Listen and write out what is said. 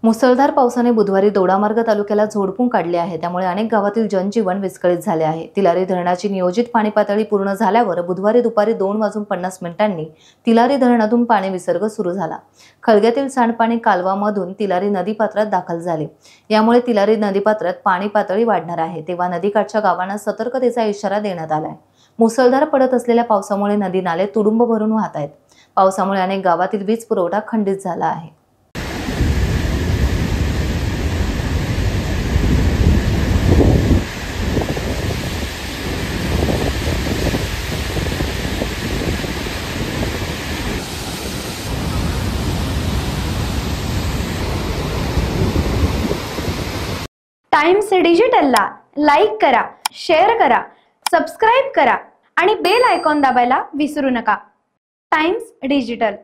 मुसळधार पावसाने बुधवारी दोडामार्ग तालुक्याला झोडपून काढले आहे। त्यामुळे अनेक गावातील जनजीवन विस्कळीत झाले आहे। तिलारी धरणाची नियोजित पाणी पातळी पूर्ण झाल्यावर बुधवारी दुपारी 2:50 तिलारी धरणातून पाणी विसर्ग सुरू झाला। खळग्यातील सांडपाणी कालवामधून तिलारी नदीपात्रात दाखल झाले। यामुळे तिलारी नदीपात्रात पाणी पातळी वाढणार आहे, तेव्हा नदीकाठच्या गावांना सतर्कतेचा इशारा देण्यात आलाय। मुसळधार पडत असलेल्या पावसामुळे नदी नाले तुडुंब भरून वाहत आहेत। पावसामुळे अनेक गावातील वीज पुरवठा खंडित झाला आहे। टाइम्स डिजिटलला लाईक करा, शेअर करा, सबस्क्राइब करा आणि बेल आयकॉन दाबायला विसरू नका। Times digital.